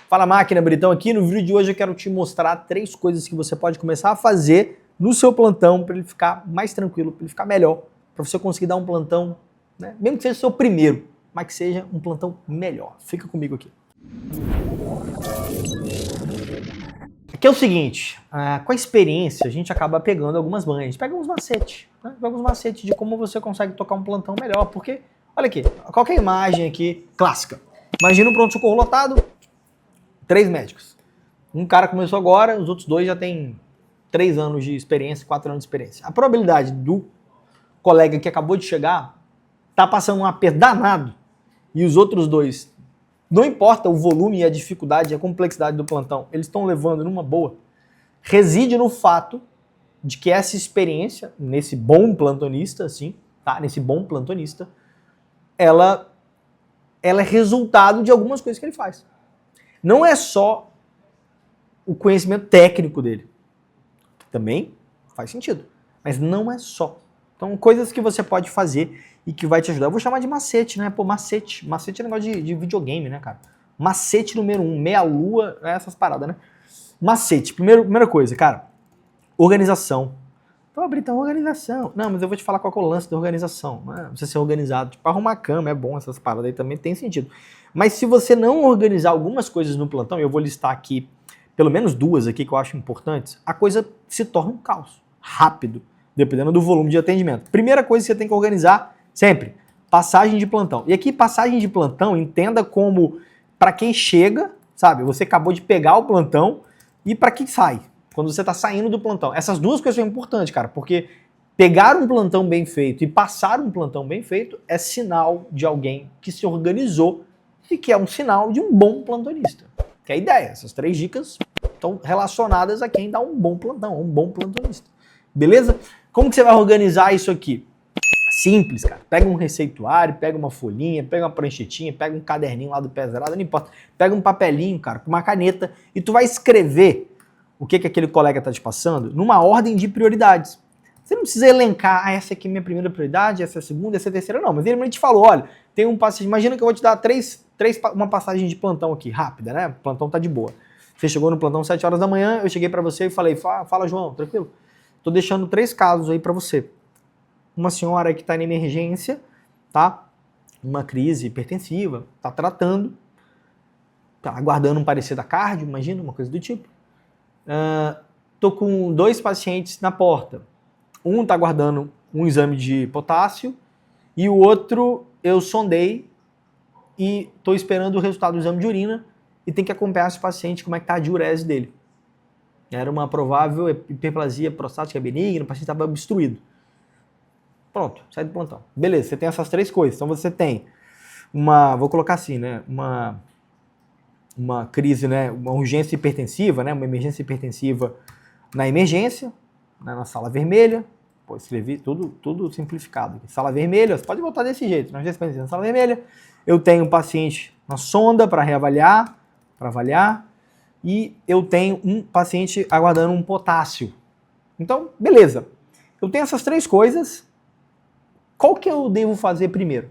Fala máquina, Britão aqui. No vídeo de hoje eu quero te mostrar 3 coisas que você pode começar a fazer no seu plantão para ele ficar mais tranquilo, para ele ficar melhor, para você conseguir dar um plantão, né? Mesmo que seja o seu primeiro, mas que seja um plantão melhor. Fica comigo aqui. Aqui é o seguinte, com a experiência a gente acaba pegando algumas manhas, a gente pega uns macetes, né? Pega uns macetes de como você consegue tocar um plantão melhor, porque, olha aqui, qualquer imagem aqui clássica. Imagina um pronto-socorro lotado, 3 médicos. Um cara começou agora, os outros 2 já têm 3 anos de experiência, 4 anos de experiência. A probabilidade do colega que acabou de chegar tá passando um aperto danado e os outros 2, não importa o volume e a dificuldade e a complexidade do plantão, eles estão levando numa boa, reside no fato de que essa experiência, nesse bom plantonista, assim, tá? Nesse bom plantonista, ela é resultado de algumas coisas que ele faz. Não é só o conhecimento técnico dele, que também faz sentido, mas não é só. Então, coisas que você pode fazer e que vai te ajudar. Eu vou chamar de macete, né? Pô, macete. Macete é negócio de videogame, né, cara? Macete número 1, meia-lua, essas paradas, né? Macete. Primeira coisa, cara, organização. Pô, Britão, organização. Não, mas eu vou te falar qual é o lance da organização. Você ser organizado. Tipo, arrumar a cama é bom, essas paradas aí também tem sentido. Mas se você não organizar algumas coisas no plantão, eu vou listar aqui pelo menos 2 aqui que eu acho importantes, a coisa se torna um caos. Rápido. Dependendo do volume de atendimento. Primeira coisa que você tem que organizar sempre, passagem de plantão. E aqui, passagem de plantão, entenda como para quem chega, sabe? Você acabou de pegar o plantão e para quem sai, quando você está saindo do plantão. Essas 2 coisas são importantes, cara, porque pegar um plantão bem feito e passar um plantão bem feito é sinal de alguém que se organizou e que é um sinal de um bom plantonista. Que é a ideia. Essas 3 dicas estão relacionadas a quem dá um bom plantão, um bom plantonista. Beleza? Como que você vai organizar isso aqui? Simples, cara. Pega um receituário, pega uma folhinha, pega uma pranchetinha, pega um caderninho lá do Pesarada, não importa. Pega um papelinho, cara, com uma caneta e tu vai escrever o que aquele colega tá te passando numa ordem de prioridades. Você não precisa elencar, essa aqui é minha primeira prioridade, essa é a segunda, essa é a terceira, não. Mas ele te falou, olha, tem um paciente, imagina que eu vou te dar uma passagem de plantão aqui, rápida, né? O plantão tá de boa. Você chegou no plantão 7 horas da manhã, eu cheguei pra você e falei, fala João, tranquilo? Tô deixando 3 casos aí pra você. Uma senhora que está em emergência, tá? Uma crise hipertensiva, tá tratando, tá aguardando um parecer da cardio, imagina, uma coisa do tipo. Tô com 2 pacientes na porta. Um tá aguardando um exame de potássio e o outro eu sondei e tô esperando o resultado do exame de urina e tem que acompanhar esse paciente como é que tá a diurese dele. Era uma provável hiperplasia prostática benigna, o paciente estava obstruído. Pronto, sai do plantão. Beleza, você tem essas 3 coisas. Então você tem vou colocar assim, né, uma crise, né, uma urgência hipertensiva, né, uma emergência hipertensiva na emergência, né, na sala vermelha. Pô, escrevi tudo simplificado aqui. Sala vermelha, você pode botar desse jeito, na urgência hipertensiva, na sala vermelha. Eu tenho um paciente na sonda para avaliar, e eu tenho um paciente aguardando um potássio. Então, beleza. Eu tenho essas 3 coisas. Qual que eu devo fazer primeiro?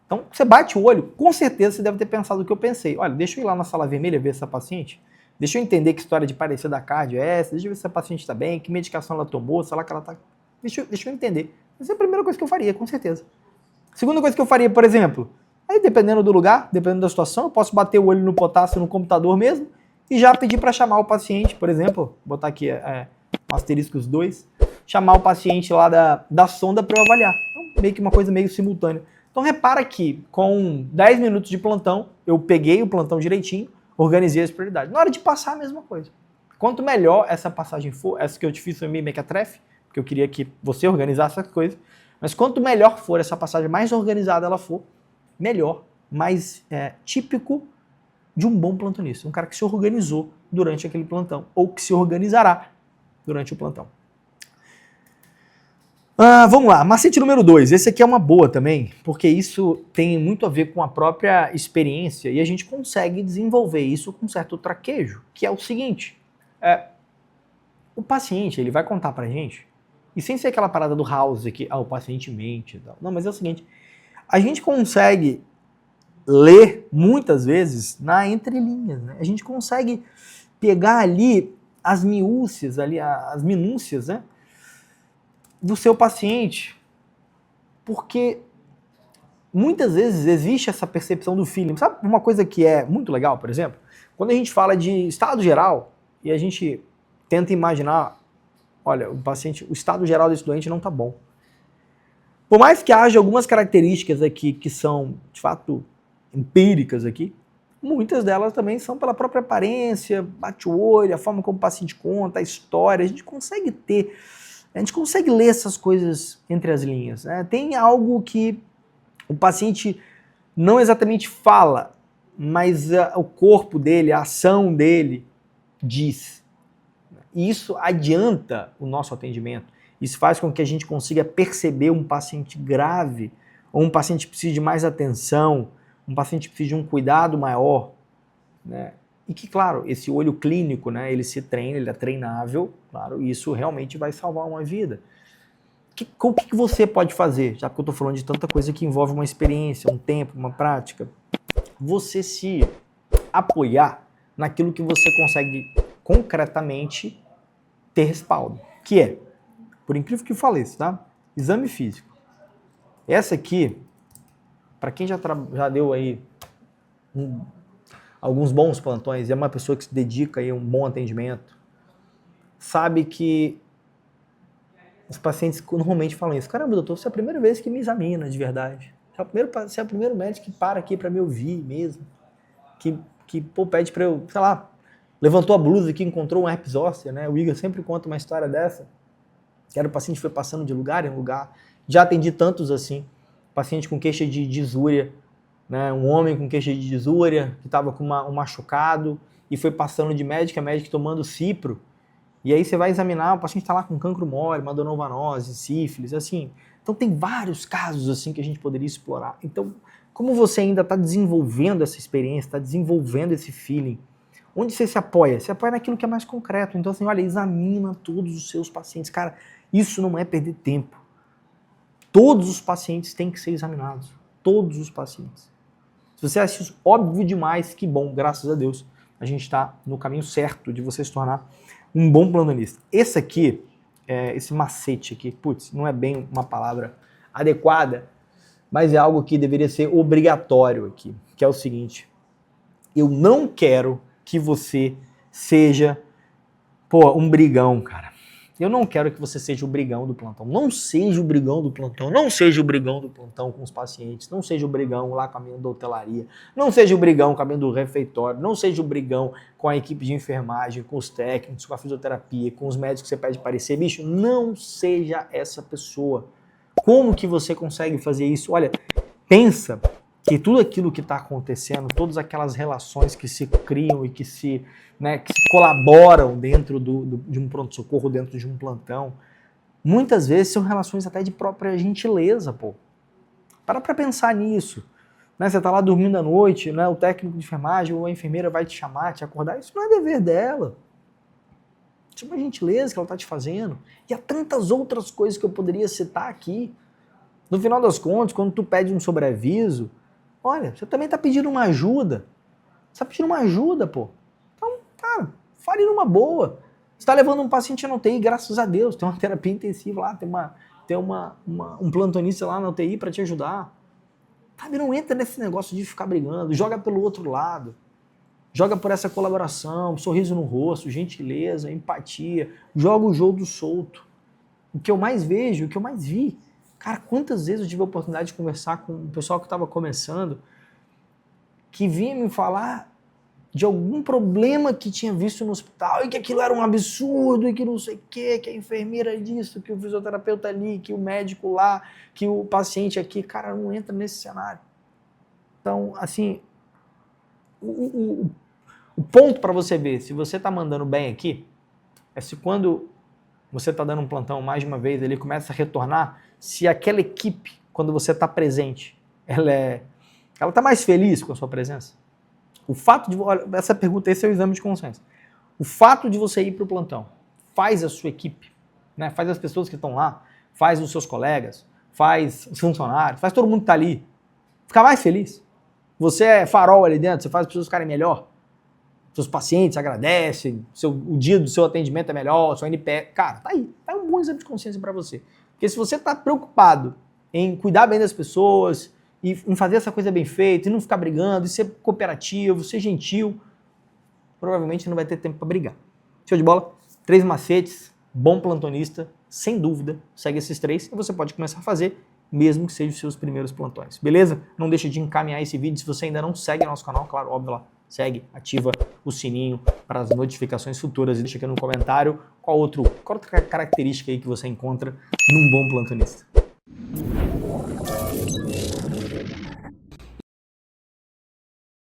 Então, você bate o olho, com certeza você deve ter pensado o que eu pensei. Olha, deixa eu ir lá na sala vermelha ver essa paciente, deixa eu entender que história de parecer da cardio é essa, deixa eu ver se a paciente está bem, que medicação ela tomou, sei lá que ela está... Deixa eu entender. Essa é a primeira coisa que eu faria, com certeza. Segunda coisa que eu faria, por exemplo, aí dependendo do lugar, dependendo da situação, eu posso bater o olho no potássio no computador mesmo e já pedir para chamar o paciente, por exemplo, botar aqui asteriscos 2, chamar o paciente lá da sonda para eu avaliar. Então, meio que uma coisa meio simultânea. Então, repara que com 10 minutos de plantão, eu peguei o plantão direitinho, organizei as prioridades. Na hora de passar, a mesma coisa. Quanto melhor essa passagem for, essa que eu te fiz foi meio mequetrefe, porque eu queria que você organizasse essas coisas, mas quanto melhor for essa passagem, mais organizada ela for, melhor, mais típico de um bom plantonista. Um cara que se organizou durante aquele plantão, ou que se organizará durante o plantão. Vamos lá, macete número 2. Esse aqui é uma boa também, porque isso tem muito a ver com a própria experiência e a gente consegue desenvolver isso com certo traquejo, que é o seguinte, o paciente ele vai contar pra gente, e sem ser aquela parada do house que o paciente mente e tal. Não, mas é o seguinte, a gente consegue ler, muitas vezes, na entrelinhas, né? A gente consegue pegar ali as minúcias, né, do seu paciente, porque muitas vezes existe essa percepção do feeling. Sabe uma coisa que é muito legal, por exemplo? Quando a gente fala de estado geral e a gente tenta imaginar, olha, o estado geral desse doente não está bom. Por mais que haja algumas características aqui que são, de fato, empíricas aqui, muitas delas também são pela própria aparência, bate o olho, a forma como o paciente conta, a história, a gente consegue ler essas coisas entre as linhas, né? Tem algo que o paciente não exatamente fala, mas o corpo dele, a ação dele diz. E isso adianta o nosso atendimento. Isso faz com que a gente consiga perceber um paciente grave, ou um paciente que precisa de mais atenção, um paciente que precisa de um cuidado maior, né? E que, claro, esse olho clínico, né, ele se treina, ele é treinável, claro, e isso realmente vai salvar uma vida. O que você pode fazer, já que eu estou falando de tanta coisa que envolve uma experiência, um tempo, uma prática? Você se apoiar naquilo que você consegue concretamente ter respaldo, que é, por incrível que pareça, tá? Exame físico. Essa aqui, para quem já deu aí alguns bons plantões, é uma pessoa que se dedica aí a um bom atendimento, sabe que os pacientes normalmente falam isso. Caramba, doutor, você é a primeira vez que me examina de verdade. Você é o primeiro médico que para aqui para me ouvir mesmo. Que pô, pede para eu, sei lá, levantou a blusa aqui, encontrou um herpes zoster, né? O Igor sempre conta uma história dessa. Que era o paciente que foi passando de lugar em lugar. Já atendi tantos assim. Paciente com queixa de disúria, né? Um homem com queixa de disúria, que estava com um machucado e foi passando de médico a médico tomando cipro. E aí você vai examinar, o paciente está lá com cancro mole, madonovanose, sífilis, assim. Então tem vários casos assim que a gente poderia explorar. Então, como você ainda está desenvolvendo essa experiência, está desenvolvendo esse feeling, onde você se apoia? Se apoia naquilo que é mais concreto. Então, assim, olha, examina todos os seus pacientes. Cara, isso não é perder tempo. Todos os pacientes têm que ser examinados. Todos os pacientes. Se você acha isso óbvio demais, que bom, graças a Deus, a gente está no caminho certo de você se tornar um bom plantonista. Esse aqui, esse macete aqui, putz, não é bem uma palavra adequada, mas é algo que deveria ser obrigatório aqui, que é o seguinte: eu não quero que você seja, um brigão, cara. Eu não quero que você seja o brigão do plantão. Não seja o brigão do plantão. Não seja o brigão do plantão com os pacientes. Não seja o brigão lá com a minha da hotelaria. Não seja o brigão com a minha do refeitório. Não seja o brigão com a equipe de enfermagem, com os técnicos, com a fisioterapia, com os médicos que você pede parecer. Bicho, não seja essa pessoa. Como que você consegue fazer isso? Olha, pensa que tudo aquilo que está acontecendo, todas aquelas relações que se criam e que se colaboram dentro de um pronto-socorro, dentro de um plantão, muitas vezes são relações até de própria gentileza, pô. Para pensar nisso. Né? Você está lá dormindo à noite, né? O técnico de enfermagem ou a enfermeira vai te chamar, te acordar, isso não é dever dela. Isso é uma gentileza que ela está te fazendo. E há tantas outras coisas que eu poderia citar aqui. No final das contas, quando tu pede um sobreaviso, olha, você também está pedindo uma ajuda. Você está pedindo uma ajuda, pô. Então, cara, fale numa boa. Você está levando um paciente na UTI, graças a Deus. Tem uma terapia intensiva lá, tem um plantonista lá na UTI para te ajudar. Sabe, não entra nesse negócio de ficar brigando. Joga pelo outro lado. Joga por essa colaboração, sorriso no rosto, gentileza, empatia. Joga o jogo solto. O que eu mais vejo, o que eu mais vi. Cara, quantas vezes eu tive a oportunidade de conversar com o pessoal que estava começando, que vinha me falar de algum problema que tinha visto no hospital, e que aquilo era um absurdo, e que não sei o quê, que a enfermeira disso, que o fisioterapeuta ali, que o médico lá, que o paciente aqui. Cara, não entra nesse cenário. Então, assim, o ponto para você ver se você está mandando bem aqui é se quando você está dando um plantão mais de uma vez, ele começa a retornar, se aquela equipe, quando você está presente, ela está mais feliz com a sua presença. O fato de... Olha, essa pergunta, esse é o exame de consciência. O fato de você ir para o plantão faz a sua equipe, né, faz as pessoas que estão lá, faz os seus colegas, faz os funcionários, faz todo mundo que está ali ficar mais feliz. Você é farol ali dentro, você faz as pessoas ficarem melhor. Seus pacientes agradecem, o dia do seu atendimento é melhor, seu NPS. Cara, tá aí. Tá um bom exame de consciência para você. Porque se você tá preocupado em cuidar bem das pessoas, e em fazer essa coisa bem feita, e não ficar brigando, e ser cooperativo, ser gentil, provavelmente não vai ter tempo para brigar. Show de bola? 3 macetes, bom plantonista, sem dúvida, segue esses 3 e você pode começar a fazer, mesmo que sejam os seus primeiros plantões, beleza? Não deixe de encaminhar esse vídeo, se você ainda não segue nosso canal, claro, óbvio lá, segue, ativa o sininho para as notificações futuras e deixa aqui no comentário qual outra característica aí que você encontra num bom plantonista.